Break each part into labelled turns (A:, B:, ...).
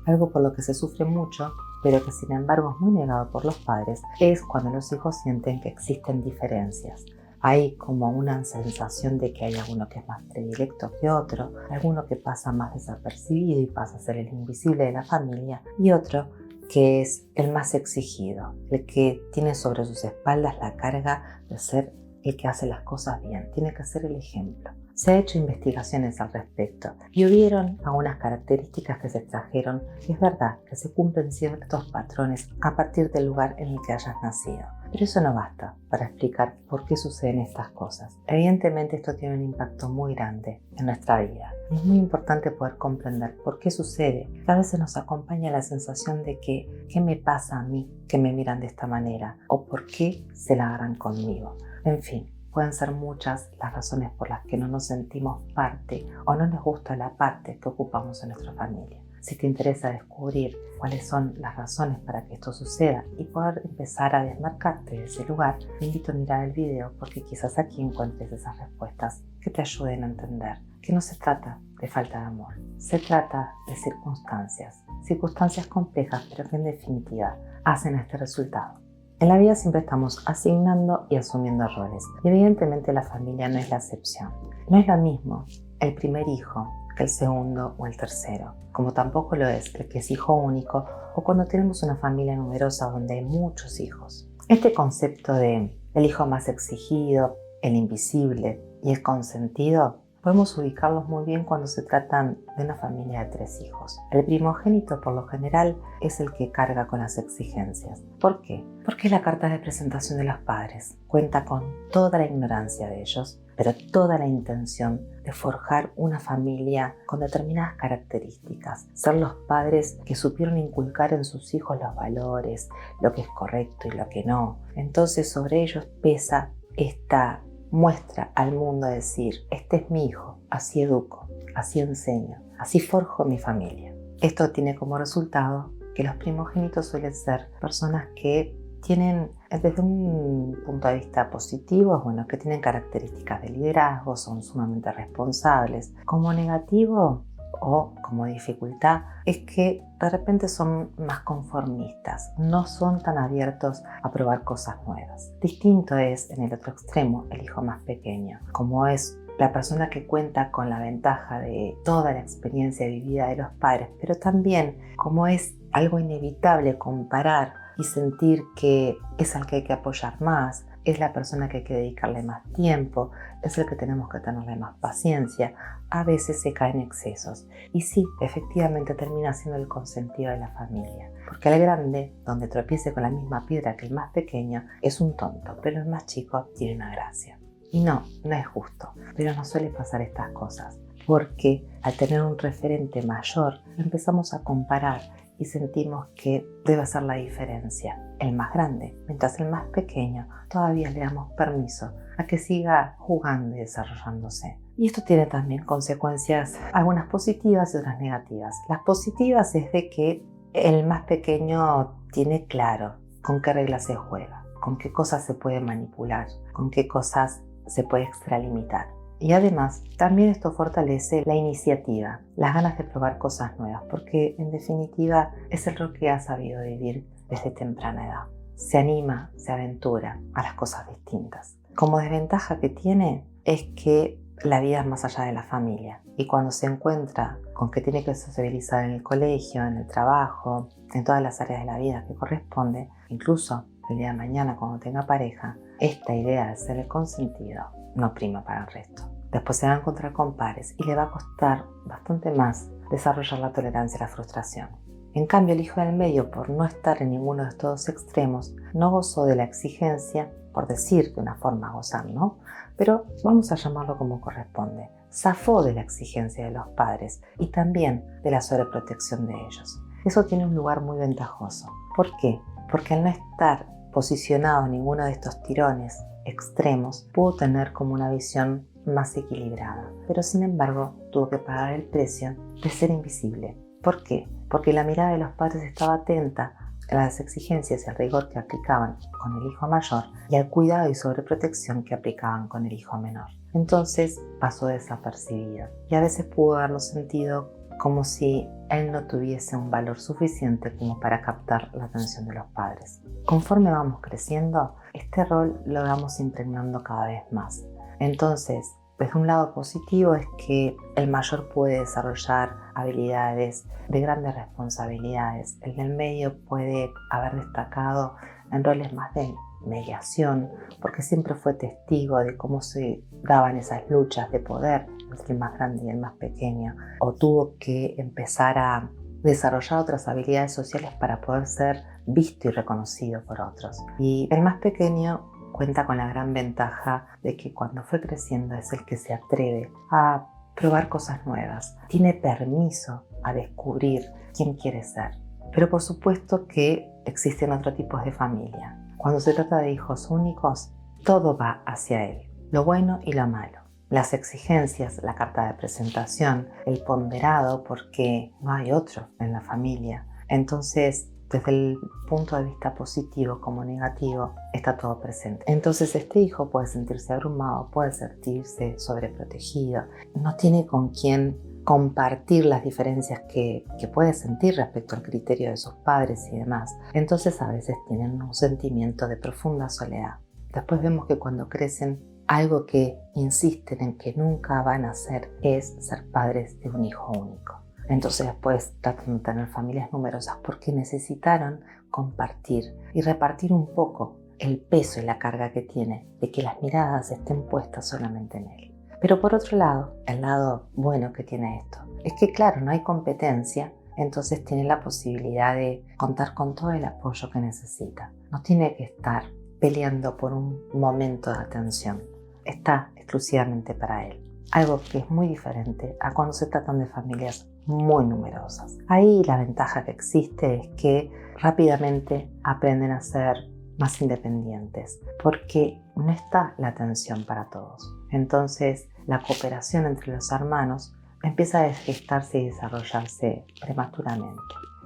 A: Algo por lo que se sufre mucho, pero que sin embargo es muy negado por los padres, es cuando los hijos sienten que existen diferencias. Hay como una sensación de que hay alguno que es más predilecto que otro, alguno que pasa más desapercibido y pasa a ser el invisible de la familia, y otro que es el más exigido, el que tiene sobre sus espaldas la carga de ser el que hace las cosas bien, tiene que ser el ejemplo. Se ha hecho investigaciones al respecto y hubieron algunas características que se extrajeron. Es verdad que se cumplen ciertos patrones a partir del lugar en el que hayas nacido, pero eso no basta para explicar por qué suceden estas cosas. Evidentemente esto tiene un impacto muy grande en nuestra vida. Es muy importante poder comprender por qué sucede. A veces nos acompaña la sensación de que ¿qué me pasa a mí que me miran de esta manera? ¿O por qué se la agarran conmigo? En fin. Pueden ser muchas las razones por las que no nos sentimos parte o no nos gusta la parte que ocupamos en nuestra familia. Si te interesa descubrir cuáles son las razones para que esto suceda y poder empezar a desmarcarte de ese lugar, te invito a mirar el video porque quizás aquí encuentres esas respuestas que te ayuden a entender que no se trata de falta de amor, se trata de circunstancias complejas pero que en definitiva hacen este resultado. En la vida siempre estamos asignando y asumiendo roles y evidentemente la familia no es la excepción. No es lo mismo el primer hijo que el segundo o el tercero, como tampoco lo es el que es hijo único o cuando tenemos una familia numerosa donde hay muchos hijos. Este concepto de el hijo más exigido, el invisible y el consentido podemos ubicarlos muy bien cuando se tratan de una familia de 3 hijos. El primogénito, por lo general, es el que carga con las exigencias. ¿Por qué? Porque es la carta de presentación de los padres. Cuenta con toda la ignorancia de ellos, pero toda la intención de forjar una familia con determinadas características. Ser los padres que supieron inculcar en sus hijos los valores, lo que es correcto y lo que no. Entonces sobre ellos pesa esta muestra al mundo decir, este es mi hijo, así educo, así enseño, así forjo mi familia. Esto tiene como resultado que los primogénitos suelen ser personas que tienen, desde un punto de vista positivo, que tienen características de liderazgo, son sumamente responsables. Como negativo o como dificultad es que de repente son más conformistas, no son tan abiertos a probar cosas nuevas. Distinto es en el otro extremo el hijo más pequeño, como es la persona que cuenta con la ventaja de toda la experiencia vivida de los padres, pero también como es algo inevitable comparar y sentir que es al que hay que apoyar más, es la persona que hay que dedicarle más tiempo, es el que tenemos que tenerle más paciencia, a veces se caen excesos. Y sí, efectivamente termina siendo el consentido de la familia. Porque el grande, donde tropiece con la misma piedra que el más pequeño, es un tonto, pero el más chico tiene una gracia. Y no es justo, pero nos suele pasar estas cosas. Porque al tener un referente mayor, empezamos a comparar y sentimos que debe ser la diferencia, el más grande, mientras el más pequeño todavía le damos permiso a que siga jugando y desarrollándose. Y esto tiene también consecuencias, algunas positivas y otras negativas. Las positivas es de que el más pequeño tiene claro con qué reglas se juega, con qué cosas se puede manipular, con qué cosas se puede extralimitar. Y además, también esto fortalece la iniciativa, las ganas de probar cosas nuevas, porque en definitiva es el rol que ha sabido vivir desde temprana edad. Se anima, se aventura a las cosas distintas. Como desventaja que tiene es que la vida es más allá de la familia y cuando se encuentra con que tiene que sociabilizar en el colegio, en el trabajo, en todas las áreas de la vida que corresponde, incluso el día de mañana cuando tenga pareja, esta idea de ser el consentido no prima para el resto. Después se va a encontrar con pares y le va a costar bastante más desarrollar la tolerancia a la frustración. En cambio, el hijo del medio, por no estar en ninguno de estos dos extremos, no gozó de la exigencia, por decir de una forma gozar, ¿no? Pero vamos a llamarlo como corresponde. Zafó de la exigencia de los padres y también de la sobreprotección de ellos. Eso tiene un lugar muy ventajoso. ¿Por qué? Porque al no estar posicionado en ninguno de estos tirones extremos, pudo tener como una visión más equilibrada. Pero sin embargo, tuvo que pagar el precio de ser invisible. ¿Por qué? Porque la mirada de los padres estaba atenta las exigencias y el rigor que aplicaban con el hijo mayor y al cuidado y sobreprotección que aplicaban con el hijo menor. Entonces pasó desapercibido y a veces pudo darnos sentido como si él no tuviese un valor suficiente como para captar la atención de los padres. Conforme vamos creciendo, este rol lo vamos impregnando cada vez más. Entonces, desde un lado positivo es que el mayor puede desarrollar habilidades de grandes responsabilidades. El del medio puede haber destacado en roles más de mediación, porque siempre fue testigo de cómo se daban esas luchas de poder entre el más grande y el más pequeño, o tuvo que empezar a desarrollar otras habilidades sociales para poder ser visto y reconocido por otros. Y el más pequeño cuenta con la gran ventaja de que cuando fue creciendo es el que se atreve a probar cosas nuevas, tiene permiso a descubrir quién quiere ser. Pero por supuesto que existen otros tipos de familia. Cuando se trata de hijos únicos, todo va hacia él, lo bueno y lo malo. Las exigencias, la carta de presentación, el ponderado porque no hay otro en la familia. Entonces, desde el punto de vista positivo como negativo, está todo presente. Entonces este hijo puede sentirse abrumado, puede sentirse sobreprotegido, no tiene con quién compartir las diferencias que puede sentir respecto al criterio de sus padres y demás. Entonces a veces tienen un sentimiento de profunda soledad. Después vemos que cuando crecen, algo que insisten en que nunca van a hacer es ser padres de un hijo único. Entonces después tratan de tener familias numerosas porque necesitaron compartir y repartir un poco el peso y la carga que tiene de que las miradas estén puestas solamente en él. Pero por otro lado, el lado bueno que tiene esto es que claro, no hay competencia, entonces tiene la posibilidad de contar con todo el apoyo que necesita. No tiene que estar peleando por un momento de atención. Está exclusivamente para él. Algo que es muy diferente a cuando se tratan de familias muy numerosas. Ahí la ventaja que existe es que rápidamente aprenden a ser más independientes porque no está la atención para todos. Entonces la cooperación entre los hermanos empieza a gestarse y desarrollarse prematuramente.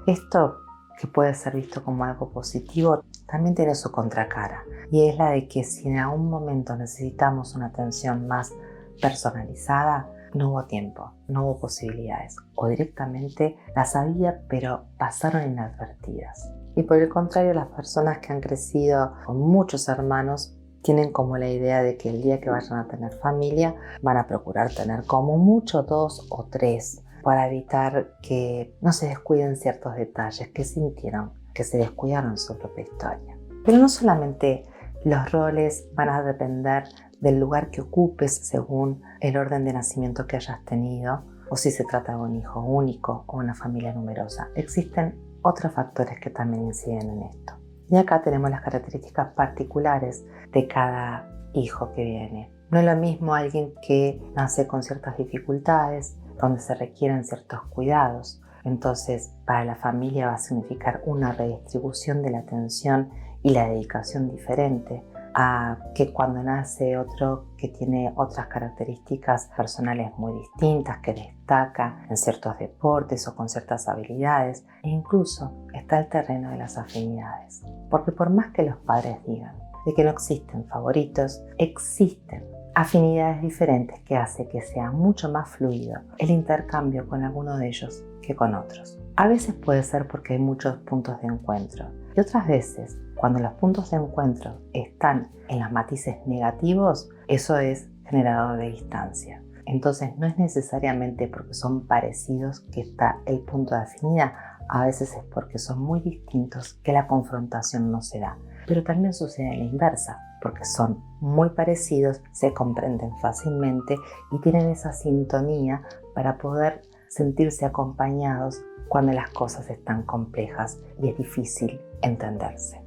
A: Esto, que puede ser visto como algo positivo, también tiene su contracara y es la de que si en algún momento necesitamos una atención más personalizada, no hubo tiempo, no hubo posibilidades o directamente las había pero pasaron inadvertidas. Y por el contrario, las personas que han crecido con muchos hermanos tienen como la idea de que el día que vayan a tener familia van a procurar tener como mucho 2 o 3 para evitar que no se descuiden ciertos detalles que sintieron que se descuidaron en su propia historia. Pero no solamente los roles van a depender del lugar que ocupes según el orden de nacimiento que hayas tenido o si se trata de un hijo único o una familia numerosa. Existen otros factores que también inciden en esto. Y acá tenemos las características particulares de cada hijo que viene. No es lo mismo alguien que nace con ciertas dificultades, donde se requieren ciertos cuidados. Entonces, para la familia va a significar una redistribución de la atención y la dedicación diferente a que cuando nace otro que tiene otras características personales muy distintas, que destaca en ciertos deportes o con ciertas habilidades, e incluso está el terreno de las afinidades. Porque por más que los padres digan de que no existen favoritos, existen afinidades diferentes que hace que sea mucho más fluido el intercambio con alguno de ellos que con otros. A veces puede ser porque hay muchos puntos de encuentro y otras veces cuando los puntos de encuentro están en los matices negativos, eso es generador de distancia. Entonces no es necesariamente porque son parecidos que está el punto de afinidad, a veces es porque son muy distintos que la confrontación no se da. Pero también sucede en la inversa, porque son muy parecidos, se comprenden fácilmente y tienen esa sintonía para poder sentirse acompañados cuando las cosas están complejas y es difícil entenderse.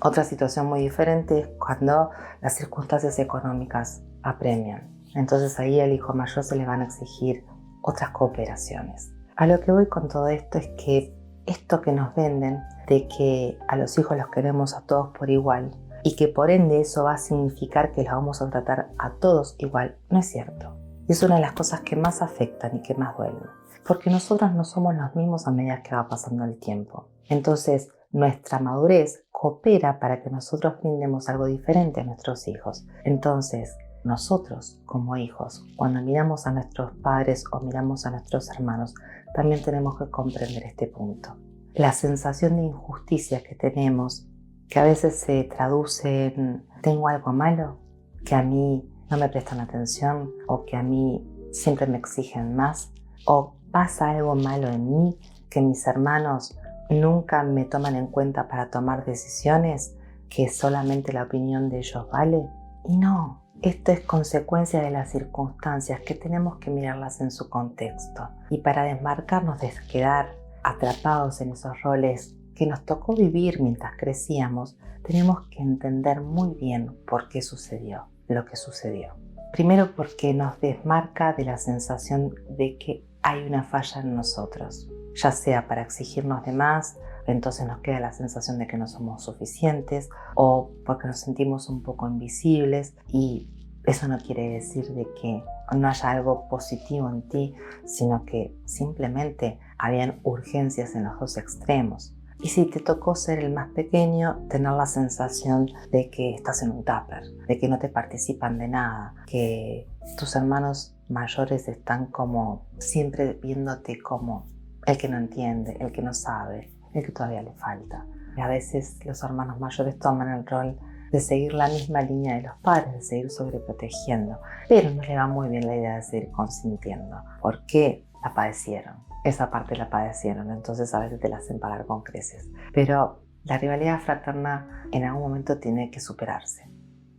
A: Otra situación muy diferente es cuando las circunstancias económicas apremian. Entonces ahí al hijo mayor se le van a exigir otras cooperaciones. A lo que voy con todo esto es que esto que nos venden de que a los hijos los queremos a todos por igual y que por ende eso va a significar que los vamos a tratar a todos igual, no es cierto. Y es una de las cosas que más afectan y que más duelen. Porque nosotros no somos los mismos a medida que va pasando el tiempo. Entonces, nuestra madurez coopera para que nosotros brindemos algo diferente a nuestros hijos. Entonces, nosotros como hijos, cuando miramos a nuestros padres o miramos a nuestros hermanos, también tenemos que comprender este punto. La sensación de injusticia que tenemos, que a veces se traduce en tengo algo malo, que a mí no me prestan atención o que a mí siempre me exigen más, o pasa algo malo en mí, que mis hermanos nunca me toman en cuenta para tomar decisiones, que solamente la opinión de ellos vale. Y no, esto es consecuencia de las circunstancias que tenemos que mirarlas en su contexto. Y para desmarcarnos de quedar atrapados en esos roles que nos tocó vivir mientras crecíamos, tenemos que entender muy bien por qué sucedió lo que sucedió. Primero porque nos desmarca de la sensación de que hay una falla en nosotros, ya sea para exigirnos de más, entonces nos queda la sensación de que no somos suficientes, o porque nos sentimos un poco invisibles, y eso no quiere decir de que no haya algo positivo en ti, sino que simplemente habían urgencias en los dos extremos. Y si te tocó ser el más pequeño, tener la sensación de que estás en un tupper, de que no te participan de nada, que tus hermanos mayores están como siempre viéndote como el que no entiende, el que no sabe, el que todavía le falta. Y a veces los hermanos mayores toman el rol de seguir la misma línea de los padres, de seguir sobreprotegiendo, pero no le va muy bien la idea de seguir consintiendo, porque la padecieron. Esa parte la padecieron, entonces a veces te la hacen pagar con creces. Pero la rivalidad fraterna en algún momento tiene que superarse.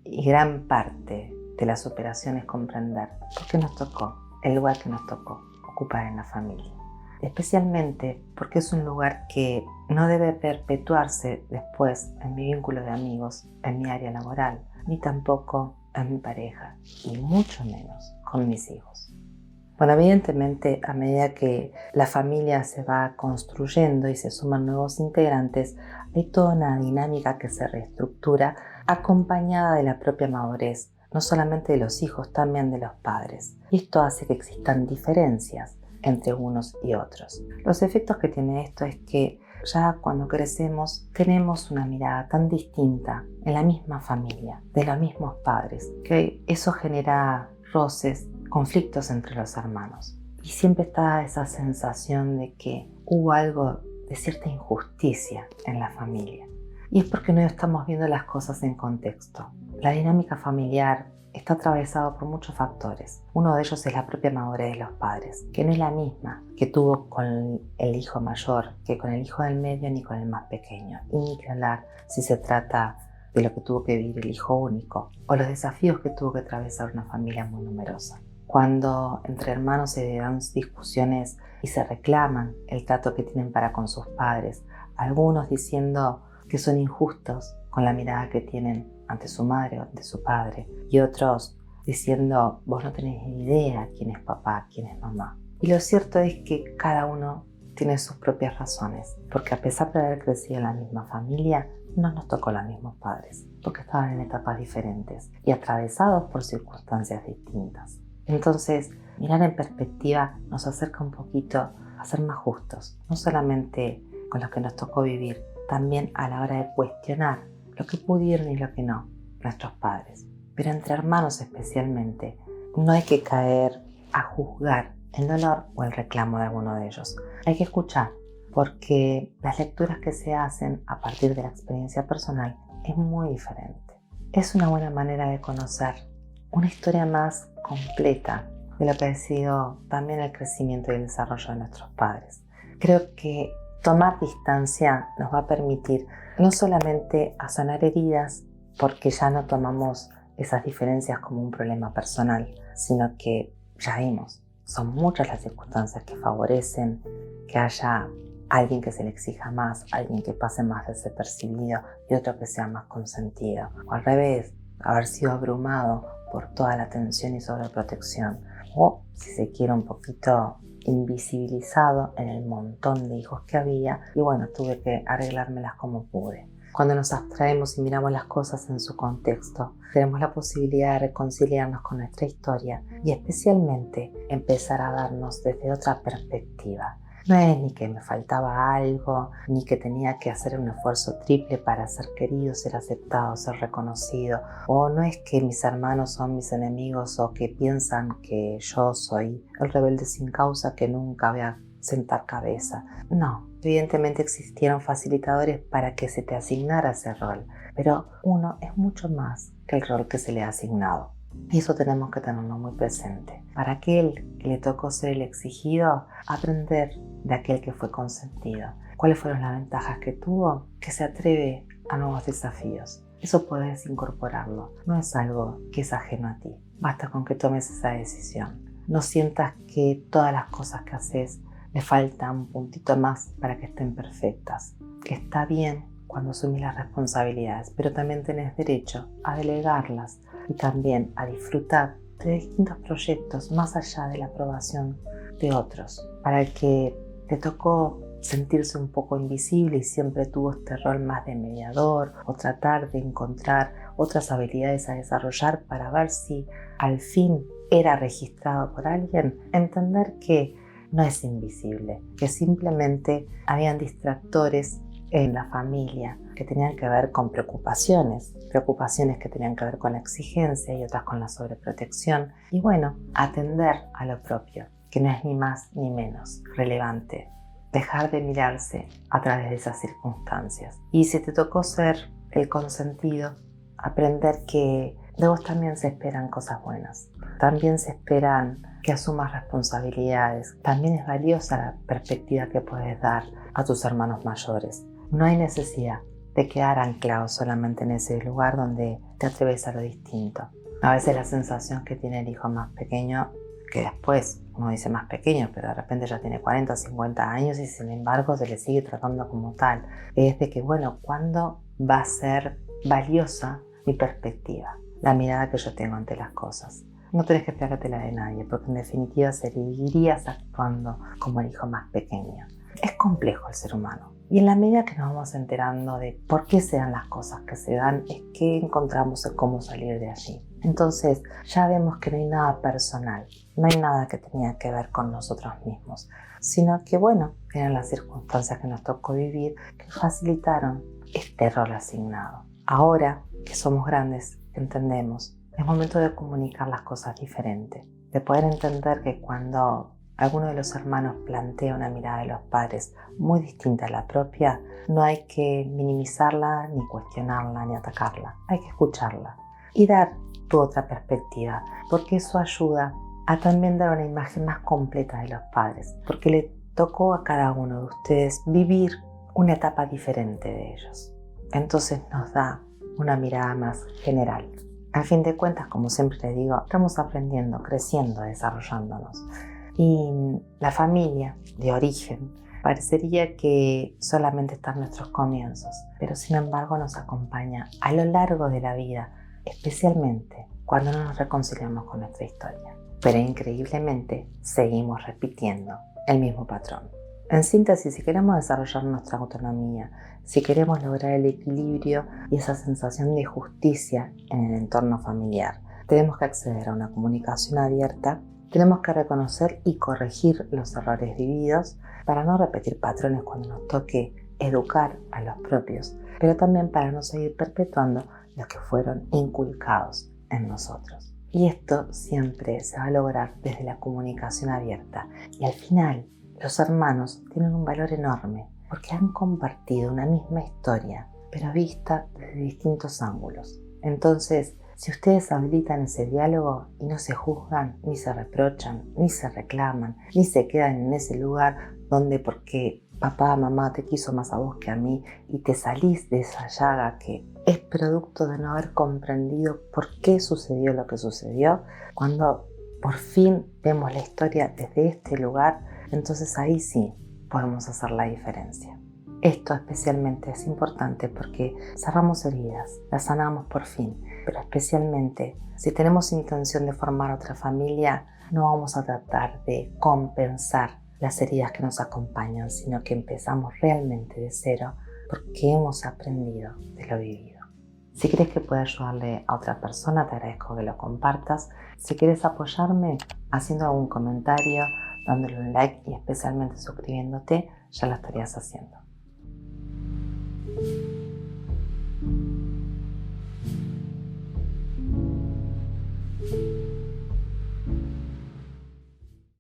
A: Y gran parte de la superación es comprender por qué nos tocó, el lugar que nos tocó ocupar en la familia. Especialmente porque es un lugar que no debe perpetuarse después en mi vínculo de amigos, en mi área laboral, ni tampoco en mi pareja, y mucho menos con mis hijos. Bueno, evidentemente, a medida que la familia se va construyendo y se suman nuevos integrantes, hay toda una dinámica que se reestructura acompañada de la propia madurez, no solamente de los hijos, también de los padres. Y esto hace que existan diferencias entre unos y otros. Los efectos que tiene esto es que ya cuando crecemos tenemos una mirada tan distinta en la misma familia, de los mismos padres, que eso genera roces, conflictos entre los hermanos. Y siempre está esa sensación de que hubo algo de cierta injusticia en la familia. Y es porque no estamos viendo las cosas en contexto. La dinámica familiar está atravesada por muchos factores. Uno de ellos es la propia madurez de los padres, que no es la misma que tuvo con el hijo mayor, que con el hijo del medio ni con el más pequeño. Y ni que hablar si se trata de lo que tuvo que vivir el hijo único o los desafíos que tuvo que atravesar una familia muy numerosa. Cuando entre hermanos se dan discusiones y se reclaman el trato que tienen para con sus padres, algunos diciendo que son injustos con la mirada que tienen ante su madre o ante su padre, y otros diciendo vos no tenés ni idea quién es papá, quién es mamá. Y lo cierto es que cada uno tiene sus propias razones, porque a pesar de haber crecido en la misma familia, no nos tocó los mismos padres, porque estaban en etapas diferentes y atravesados por circunstancias distintas. Entonces, mirar en perspectiva nos acerca un poquito a ser más justos, no solamente con lo que nos tocó vivir, también a la hora de cuestionar lo que pudieron y lo que no nuestros padres. Pero entre hermanos especialmente, no hay que caer a juzgar el dolor o el reclamo de alguno de ellos. Hay que escuchar, porque las lecturas que se hacen a partir de la experiencia personal es muy diferente. Es una buena manera de conocer una historia más completa de lo que ha sido también el crecimiento y el desarrollo de nuestros padres. Creo que tomar distancia nos va a permitir no solamente a sanar heridas, porque ya no tomamos esas diferencias como un problema personal, sino que ya vimos, son muchas las circunstancias que favorecen que haya alguien que se le exija más, alguien que pase más desapercibido y otro que sea más consentido. O al revés, haber sido abrumado por toda la atención y sobreprotección. O, si se quiere, un poquito invisibilizado en el montón de hijos que había y bueno, tuve que arreglármelas como pude. Cuando nos abstraemos y miramos las cosas en su contexto, tenemos la posibilidad de reconciliarnos con nuestra historia y especialmente empezar a darnos desde otra perspectiva. No es ni que me faltaba algo, ni que tenía que hacer un esfuerzo triple para ser querido, ser aceptado, ser reconocido. O no es que mis hermanos son mis enemigos o que piensan que yo soy el rebelde sin causa que nunca voy a sentar cabeza. No, evidentemente existieron facilitadores para que se te asignara ese rol, pero uno es mucho más que el rol que se le ha asignado. Y eso tenemos que tenerlo muy presente. Para aquel que le tocó ser el exigido, aprender de aquel que fue consentido. ¿Cuáles fueron las ventajas que tuvo? Que se atreve a nuevos desafíos. Eso puedes incorporarlo. No es algo que es ajeno a ti. Basta con que tomes esa decisión. No sientas que todas las cosas que haces le falta un puntito más para que estén perfectas. Que está bien cuando asumís las responsabilidades, pero también tenés derecho a delegarlas y también a disfrutar de distintos proyectos más allá de la aprobación de otros. Para el que te tocó sentirse un poco invisible y siempre tuvo este rol más de mediador o tratar de encontrar otras habilidades a desarrollar para ver si al fin era registrado por alguien, entender que no es invisible, que simplemente habían distractores en la familia que tenían que ver con preocupaciones que tenían que ver con la exigencia y otras con la sobreprotección. Y bueno, atender a lo propio, que no es ni más ni menos relevante. Dejar de mirarse a través de esas circunstancias. Y si te tocó ser el consentido, aprender que de vos también se esperan cosas buenas. También se esperan que asumas responsabilidades. También es valiosa la perspectiva que puedes dar a tus hermanos mayores. No hay necesidad de quedar anclado solamente en ese lugar donde te atreves a lo distinto. A veces la sensación que tiene el hijo más pequeño, que después uno dice más pequeño, pero de repente ya tiene 40 o 50 años y sin embargo se le sigue tratando como tal, es de que, bueno, ¿cuándo va a ser valiosa mi perspectiva? La mirada que yo tengo ante las cosas. No tenés que esperártela de nadie, porque en definitiva seguirías actuando como el hijo más pequeño. Es complejo el ser humano. Y en la medida que nos vamos enterando de por qué se dan las cosas que se dan, es que encontramos el cómo salir de allí. Entonces ya vemos que no hay nada personal, no hay nada que tenía que ver con nosotros mismos, sino que bueno, eran las circunstancias que nos tocó vivir que facilitaron este rol asignado. Ahora que somos grandes, entendemos, es momento de comunicar las cosas diferente, de poder entender que cuando alguno de los hermanos plantea una mirada de los padres muy distinta a la propia, no hay que minimizarla, ni cuestionarla, ni atacarla. Hay que escucharla y dar tu otra perspectiva, porque eso ayuda a también dar una imagen más completa de los padres, porque le tocó a cada uno de ustedes vivir una etapa diferente de ellos. Entonces nos da una mirada más general. Al fin de cuentas, como siempre les digo, estamos aprendiendo, creciendo, desarrollándonos. Y la familia de origen parecería que solamente está en nuestros comienzos, pero sin embargo nos acompaña a lo largo de la vida, especialmente cuando no nos reconciliamos con nuestra historia. Pero increíblemente seguimos repitiendo el mismo patrón. En síntesis, si queremos desarrollar nuestra autonomía, si queremos lograr el equilibrio y esa sensación de justicia en el entorno familiar, tenemos que acceder a una comunicación abierta. Tenemos que reconocer y corregir los errores vividos para no repetir patrones cuando nos toque educar a los propios, pero también para no seguir perpetuando los que fueron inculcados en nosotros. Y esto siempre se va a lograr desde la comunicación abierta. Y al final, los hermanos tienen un valor enorme porque han compartido una misma historia, pero vista desde distintos ángulos. Entonces, si ustedes habilitan ese diálogo y no se juzgan, ni se reprochan, ni se reclaman, ni se quedan en ese lugar donde porque papá, mamá te quiso más a vos que a mí y te salís de esa llaga que es producto de no haber comprendido por qué sucedió lo que sucedió, cuando por fin vemos la historia desde este lugar, entonces ahí sí podemos hacer la diferencia. Esto especialmente es importante porque cerramos heridas, las sanamos por fin, pero especialmente si tenemos intención de formar otra familia, no vamos a tratar de compensar las heridas que nos acompañan, sino que empezamos realmente de cero porque hemos aprendido de lo vivido. Si crees que puede ayudarle a otra persona, te agradezco que lo compartas. Si quieres apoyarme haciendo algún comentario, dándole un like y especialmente suscribiéndote, ya lo estarías haciendo.